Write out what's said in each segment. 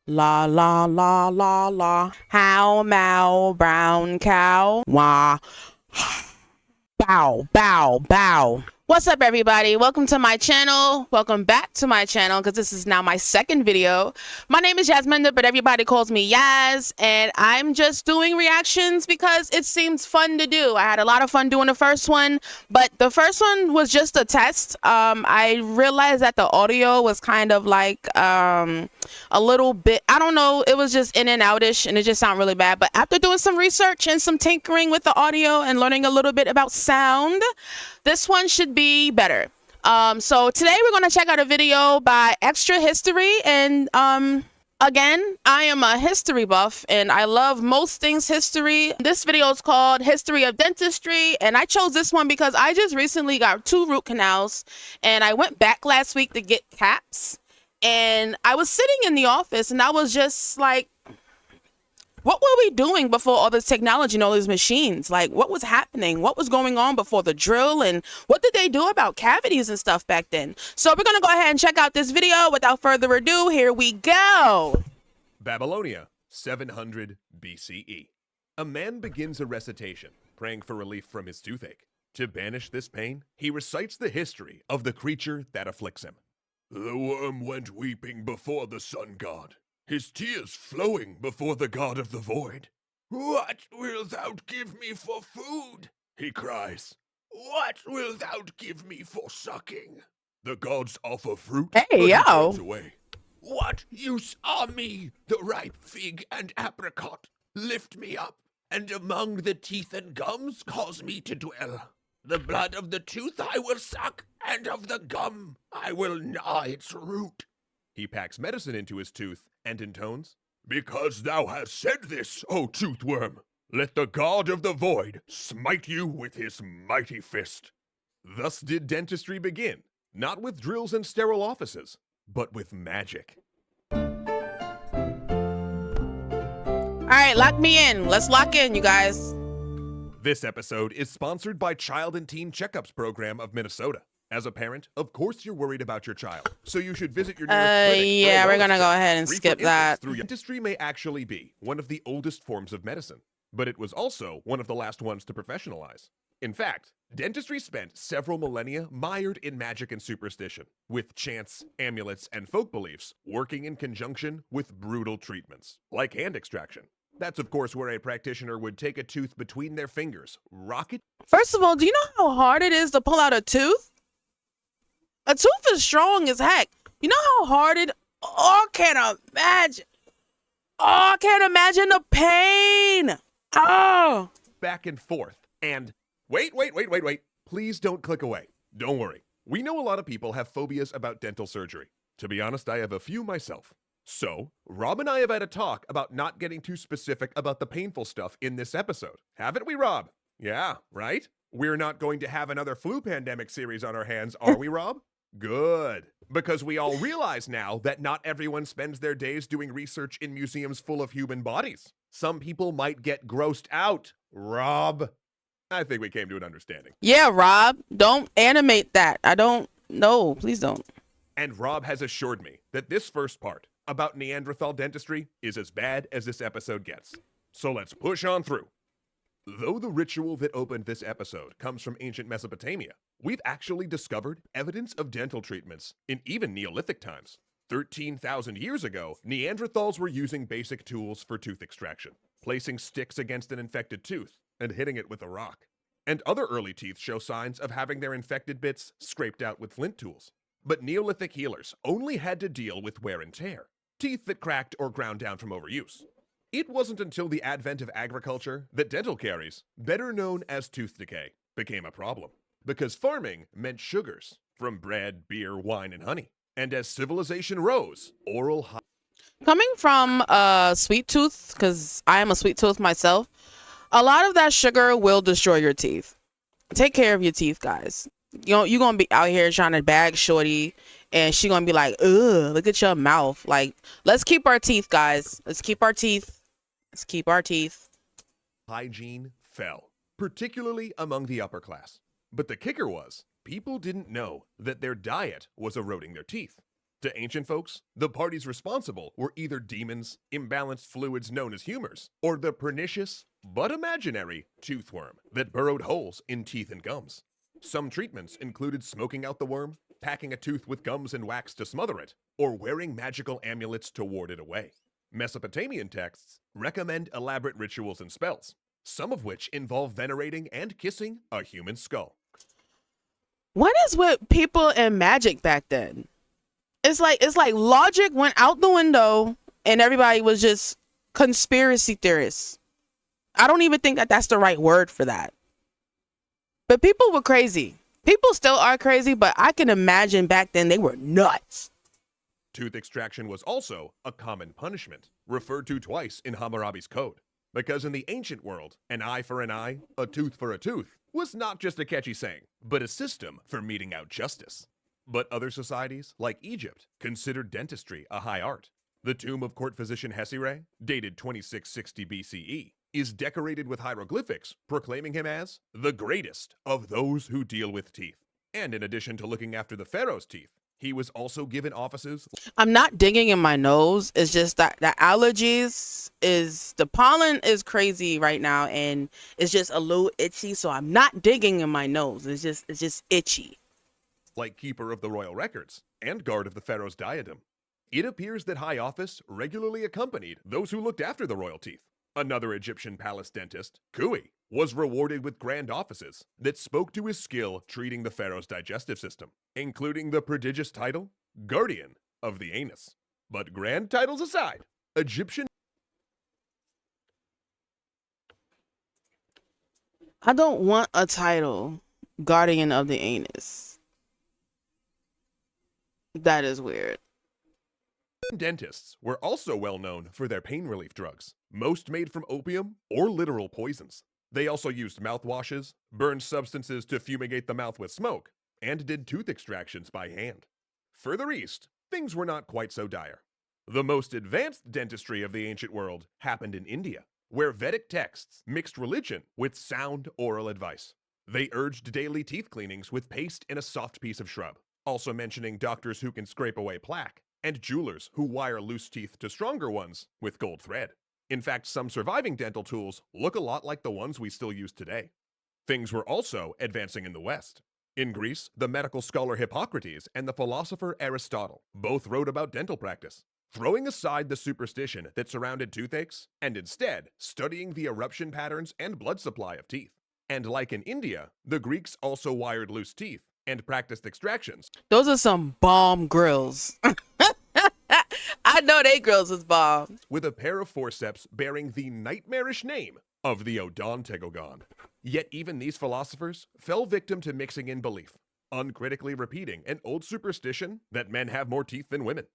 La la la la la. How mow brown cow. Wah. Bow bow bow. What's up, everybody? Welcome to my channel. Welcome back to my channel because this is now my second video. My name is Yasminda, but everybody calls me Yaz, and I'm just doing reactions because it seems fun to do. I had a lot of fun doing the first one, but the first one was just a test. I realized that the audio was kind of like a little bit, I don't know, it was just in and out-ish, and it just sounded really bad. But after doing some research and some tinkering with the audio and learning a little bit about sound, this one should be better. So today we're going to check out a video by Extra History, and again, I am a history buff and I love most things history. This video is called History of Dentistry, and I chose this one because I just recently got 2 root canals, and I went back last week to get caps, and I was sitting in the office and I was just like, what were we doing before all this technology and all these machines? Like, what was happening? What was going on before the drill? And what did they do about cavities and stuff back then? So we're going to go ahead and check out this video. Without further ado, here we go. Babylonia, 700 BCE. A man begins a recitation, praying for relief from his toothache. To banish this pain, he recites the history of the creature that afflicts him. The worm went weeping before the sun god, his tears flowing before the god of the void. What wilt thou give me for food? He cries. What wilt thou give me for sucking? The gods offer fruit, Hey, but he yo. turns away. What use are me, the ripe fig and apricot? Lift me up, and among the teeth and gums cause me to dwell. The blood of the tooth I will suck, and of the gum I will gnaw its root. He packs medicine into his tooth and intones, Because thou hast said this, O toothworm, let the god of the void smite you with his mighty fist. Thus did dentistry begin, not with drills and sterile offices, but with magic. All right, lock me in. Let's lock in, you guys. This episode is sponsored by Child and Teen Checkups Program of Minnesota. As a parent, of course you're worried about your child, so you should visit your nearest clinic. Yeah, we're gonna go ahead and skip that. Dentistry may actually be one of the oldest forms of medicine, but it was also one of the last ones to professionalize. In fact, dentistry spent several millennia mired in magic and superstition, with chants, amulets, and folk beliefs working in conjunction with brutal treatments, like hand extraction. That's, of course, where a practitioner would take a tooth between their fingers, rock it. First of all, do you know how hard it is to pull out a tooth? A tooth is strong as heck. You know how hard it... Oh, I can't imagine. Oh, I can't imagine the pain. Oh. Back and forth. And wait. Please don't click away. Don't worry. We know a lot of people have phobias about dental surgery. To be honest, I have a few myself. So, Rob and I have had a talk about not getting too specific about the painful stuff in this episode. Haven't we, Rob? Yeah, right? We're not going to have another flu pandemic series on our hands, are we, Rob? Good. Because we all realize now that not everyone spends their days doing research in museums full of human bodies. Some people might get grossed out, Rob. I think we came to an understanding. Yeah, Rob, don't animate that. I don't... No, please don't. And Rob has assured me that this first part about Neanderthal dentistry is as bad as this episode gets. So let's push on through. Though the ritual that opened this episode comes from ancient Mesopotamia, we've actually discovered evidence of dental treatments in even Neolithic times. 13,000 years ago, Neanderthals were using basic tools for tooth extraction, placing sticks against an infected tooth and hitting it with a rock. And other early teeth show signs of having their infected bits scraped out with flint tools. But Neolithic healers only had to deal with wear and tear, teeth that cracked or ground down from overuse. It wasn't until the advent of agriculture that dental caries, better known as tooth decay, became a problem. Because farming meant sugars, from bread, beer, wine, and honey. And as civilization rose, Coming from sweet tooth, because I am a sweet tooth myself, a lot of that sugar will destroy your teeth. Take care of your teeth, guys. You're gonna be out here trying to bag shorty, and she gonna be like, ugh, look at your mouth. Like, let's keep our teeth, guys. Let's keep our teeth. Let's keep our teeth. hygiene fell, particularly among the upper class. But the kicker was, people didn't know that their diet was eroding their teeth. To ancient folks, the parties responsible were either demons, imbalanced fluids known as humors, or the pernicious, but imaginary, toothworm that burrowed holes in teeth and gums. Some treatments included smoking out the worm, packing a tooth with gums and wax to smother it, or wearing magical amulets to ward it away. Mesopotamian texts recommend elaborate rituals and spells, some of which involve venerating and kissing a human skull. What is with people and magic back then? It's like logic went out the window and everybody was just conspiracy theorists. I don't even think that that's the right word for that. But people were crazy. People still are crazy, but I can imagine back then they were nuts. Tooth extraction was also a common punishment, referred to twice in Hammurabi's code. Because in the ancient world, an eye for an eye, a tooth for a tooth, was not just a catchy saying, but a system for meting out justice. But other societies, like Egypt, considered dentistry a high art. The tomb of court physician Hesire, dated 2660 BCE, is decorated with hieroglyphics proclaiming him as the greatest of those who deal with teeth. And in addition to looking after the pharaoh's teeth, he was also given offices. I'm not digging in my nose. It's just that the allergies the pollen is crazy right now and it's just a little itchy. So I'm not digging in my nose. It's just itchy. Like keeper of the royal records and guard of the pharaoh's diadem. It appears that high office regularly accompanied those who looked after the royal teeth. Another Egyptian palace dentist, Kui, was rewarded with grand offices that spoke to his skill treating the pharaoh's digestive system, including the prodigious title, Guardian of the Anus. But grand titles aside, Egyptian... I don't want a title, Guardian of the Anus. That is weird. Dentists were also well known for their pain relief drugs, most made from opium or literal poisons. They also used mouthwashes, burned substances to fumigate the mouth with smoke, and did tooth extractions by hand. Further east, things were not quite so dire. The most advanced dentistry of the ancient world happened in India, where Vedic texts mixed religion with sound oral advice. They urged daily teeth cleanings with paste and a soft piece of shrub, also mentioning doctors who can scrape away plaque, and jewelers who wire loose teeth to stronger ones with gold thread. In fact, some surviving dental tools look a lot like the ones we still use today. Things were also advancing in the West. In Greece, the medical scholar Hippocrates and the philosopher Aristotle both wrote about dental practice, throwing aside the superstition that surrounded toothaches and instead studying the eruption patterns and blood supply of teeth. And like in India, the Greeks also wired loose teeth and practiced extractions. Those are some bomb grills. I know they grills is bomb. With a pair of forceps bearing the nightmarish name of the Odontogon. Yet even these philosophers fell victim to mixing in belief, uncritically repeating an old superstition that men have more teeth than women.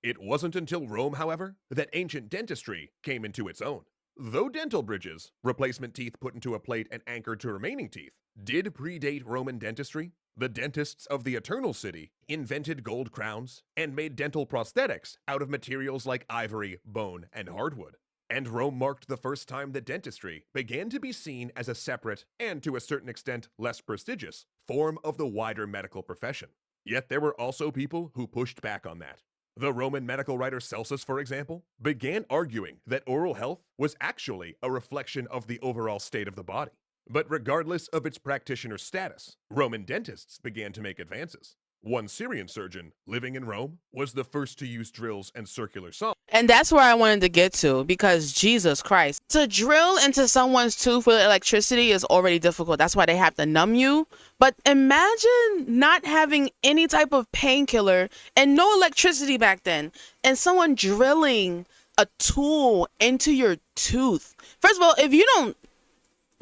It wasn't until Rome, however, that ancient dentistry came into its own. Though dental bridges, replacement teeth put into a plate and anchored to remaining teeth, did predate Roman dentistry, the dentists of the Eternal City invented gold crowns and made dental prosthetics out of materials like ivory, bone, and hardwood. And Rome marked the first time that dentistry began to be seen as a separate, and to a certain extent less prestigious, form of the wider medical profession. Yet there were also people who pushed back on that. The Roman medical writer Celsus, for example, began arguing that oral health was actually a reflection of the overall state of the body. But regardless of its practitioner's status, Roman dentists began to make advances. One Syrian surgeon living in Rome was the first to use drills and circular saws. And that's where I wanted to get to, because Jesus Christ, to drill into someone's tooth with electricity is already difficult. That's why they have to numb you. But imagine not having any type of painkiller and no electricity back then, and someone drilling a tool into your tooth. First of all, if you don't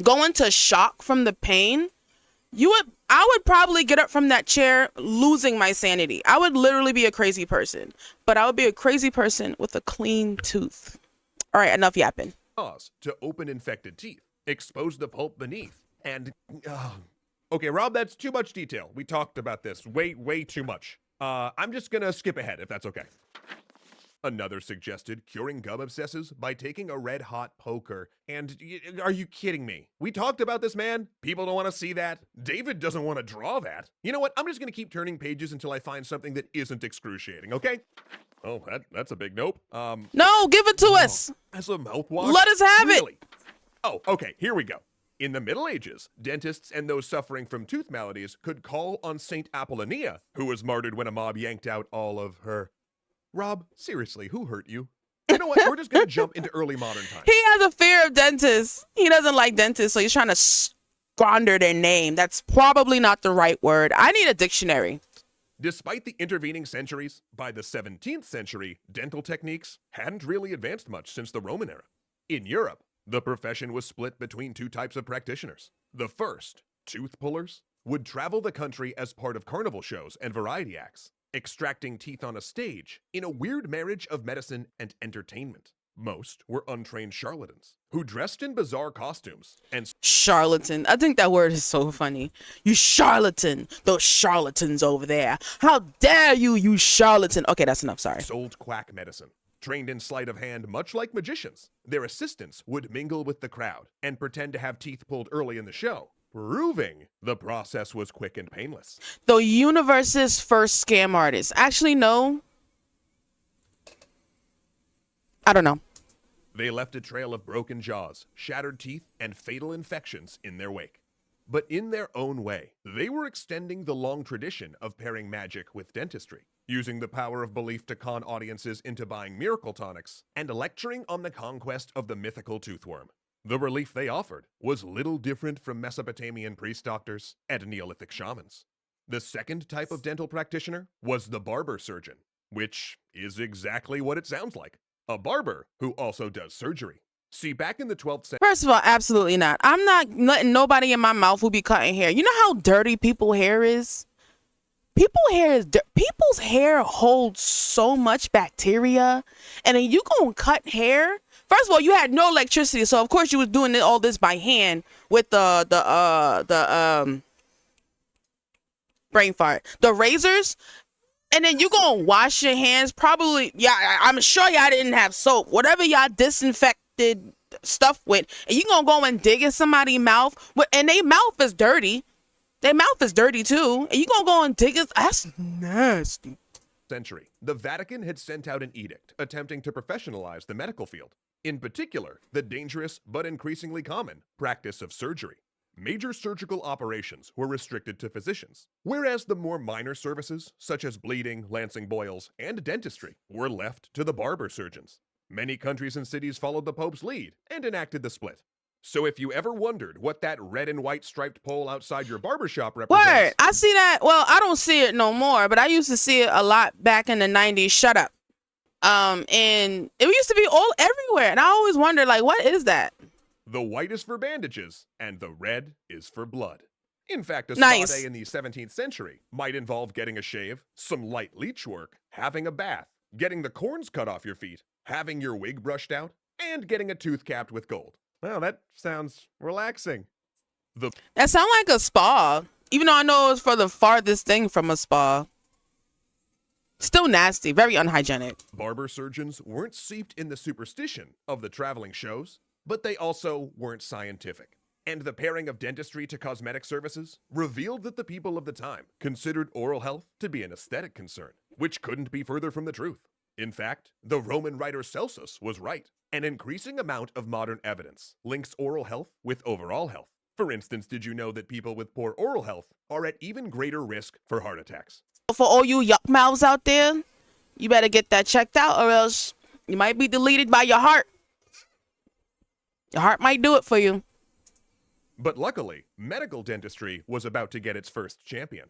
go into shock from the pain, I would probably get up from that chair losing my sanity. I would literally be a crazy person, but I would be a crazy person with a clean tooth. All right, enough yapping. To open infected teeth, expose the pulp beneath, and... Okay, Rob, that's too much detail. We talked about this way too much. I'm just gonna skip ahead, if that's okay. Another suggested curing gum abscesses by taking a red-hot poker. And are you kidding me? We talked about this, man. People don't want to see that. David doesn't want to draw that. You know what? I'm just going to keep turning pages until I find something that isn't excruciating, okay? Oh, that's a big nope. No, give it to us. As a mouthwash? Let us have it. Really? Oh, okay, here we go. In the Middle Ages, dentists and those suffering from tooth maladies could call on Saint Apollonia, who was martyred when a mob yanked out all of her... Rob, seriously, who hurt you? You know what? We're just going to jump into early modern times. He has a fear of dentists. He doesn't like dentists, so he's trying to squander their name. That's probably not the right word. I need a dictionary. Despite the intervening centuries, by the 17th century, dental techniques hadn't really advanced much since the Roman era. In Europe, the profession was split between two types of practitioners. The first, tooth pullers, would travel the country as part of carnival shows and variety acts, extracting teeth on a stage in a weird marriage of medicine and entertainment. Most were untrained charlatans who dressed in bizarre costumes and Charlatan. I think that word is so funny. You charlatan. Those charlatans over there. How dare you, you charlatan. Okay, that's enough. Sorry. sold quack medicine. Trained in sleight of hand much like magicians, their assistants would mingle with the crowd and pretend to have teeth pulled early in the show, proving the process was quick and painless. The universe's first scam artist. Actually, no. I don't know. They left a trail of broken jaws, shattered teeth, and fatal infections in their wake. But in their own way, they were extending the long tradition of pairing magic with dentistry, using the power of belief to con audiences into buying miracle tonics, and lecturing on the conquest of the mythical toothworm. The relief they offered was little different from Mesopotamian priest doctors and Neolithic shamans. The second type of dental practitioner was the barber surgeon, which is exactly what it sounds like. A barber who also does surgery. See, back in the 12th century... First of all, absolutely not. I'm not letting nobody in my mouth who be cutting hair. You know how dirty people's hair is? People's hair holds so much bacteria. And then you gonna cut hair? First of all, you had no electricity, so of course you was doing all this by hand with the brain fart. The razors. And then you gonna wash your hands. Probably, yeah, I'm sure y'all didn't have soap. Whatever y'all disinfected stuff with. And you gonna go and dig in somebody's mouth. And their mouth is dirty. Their mouth is dirty too. And you gonna go and dig it. That's nasty. Century, the Vatican had sent out an edict attempting to professionalize the medical field. In particular, the dangerous but increasingly common practice of surgery. Major surgical operations were restricted to physicians, whereas the more minor services, such as bleeding, lancing boils, and dentistry, were left to the barber surgeons. Many countries and cities followed the Pope's lead and enacted the split. So if you ever wondered what that red and white striped pole outside your barbershop represents... Word, I see that. Well, I don't see it no more, but I used to see it a lot back in the 90s. Shut up. And it used to be all everywhere, and I always wondered, like, what is that? The white is for bandages, and the red is for blood. In fact, a spa Nice. day in the 17th century might involve getting a shave, some light leech work, having a bath, getting the corns cut off your feet, having your wig brushed out, and getting a tooth capped with gold. Well, that sounds relaxing. That sounds like a spa, even though I know it's for the farthest thing from a spa. Still nasty, very unhygienic. Barber surgeons weren't steeped in the superstition of the traveling shows, but they also weren't scientific. And the pairing of dentistry to cosmetic services revealed that the people of the time considered oral health to be an aesthetic concern, which couldn't be further from the truth. In fact, the Roman writer Celsus was right. An increasing amount of modern evidence links oral health with overall health. For instance, did you know that people with poor oral health are at even greater risk for heart attacks? For all you yuck mouths out there, you better get that checked out, or else you might be deleted by your heart. Your heart might do it for you. But luckily, medical dentistry was about to get its first champion.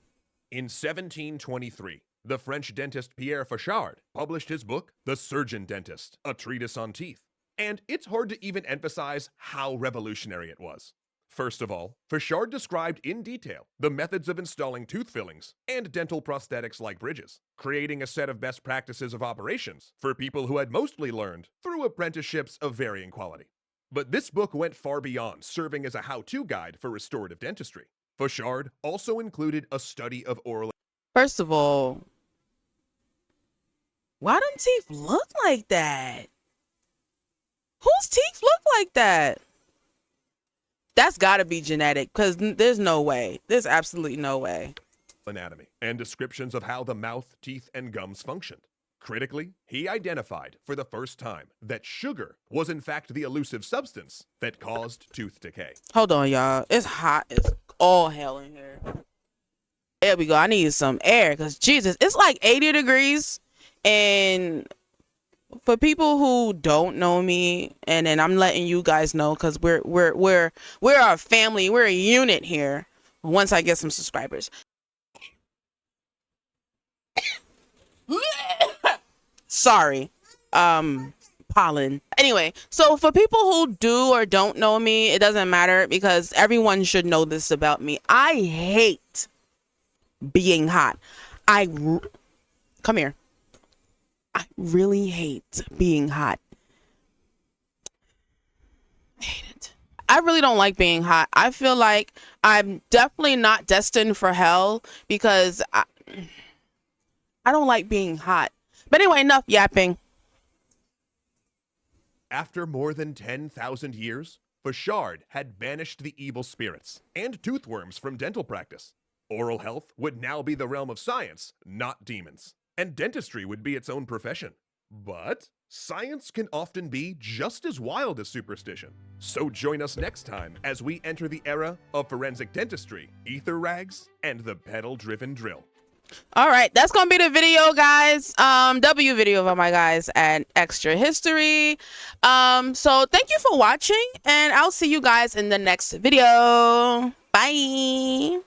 In 1723, the French dentist Pierre Fauchard published his book, The Surgeon Dentist, a treatise on teeth. And it's hard to even emphasize how revolutionary it was. First of all, Fauchard described in detail the methods of installing tooth fillings and dental prosthetics like bridges, creating a set of best practices of operations for people who had mostly learned through apprenticeships of varying quality. But this book went far beyond serving as a how-to guide for restorative dentistry. Fauchard also included a study of oral... First of all, Why them teeth look like that? Whose teeth look like that? That's gotta be genetic, because there's no way. There's absolutely no way. Anatomy and descriptions of how the mouth, teeth, and gums functioned. Critically, he identified for the first time that sugar was in fact the elusive substance that caused tooth decay. Hold on, y'all. It's hot. It's all hell in here. There we go. I need some air, because Jesus, it's like 80 degrees. And for people who don't know me, and then I'm letting you guys know, because we're a family, we're a unit here. Once I get some subscribers. Sorry, pollen. Anyway, so for people who do or don't know me, it doesn't matter, because everyone should know this about me. I hate being hot. Come here. I really hate being hot. I hate it. I really don't like being hot. I feel like I'm definitely not destined for hell, because I don't like being hot. But anyway, enough yapping. After more than 10,000 years, Fauchard had banished the evil spirits and toothworms from dental practice. Oral health would now be the realm of science, not demons. And dentistry would be its own profession. But science can often be just as wild as superstition. So join us next time as we enter the era of forensic dentistry, ether rags, and the pedal-driven drill. All right, that's gonna be the video, guys. W video of my guys and extra history. So thank you for watching, and I'll see you guys in the next video. Bye.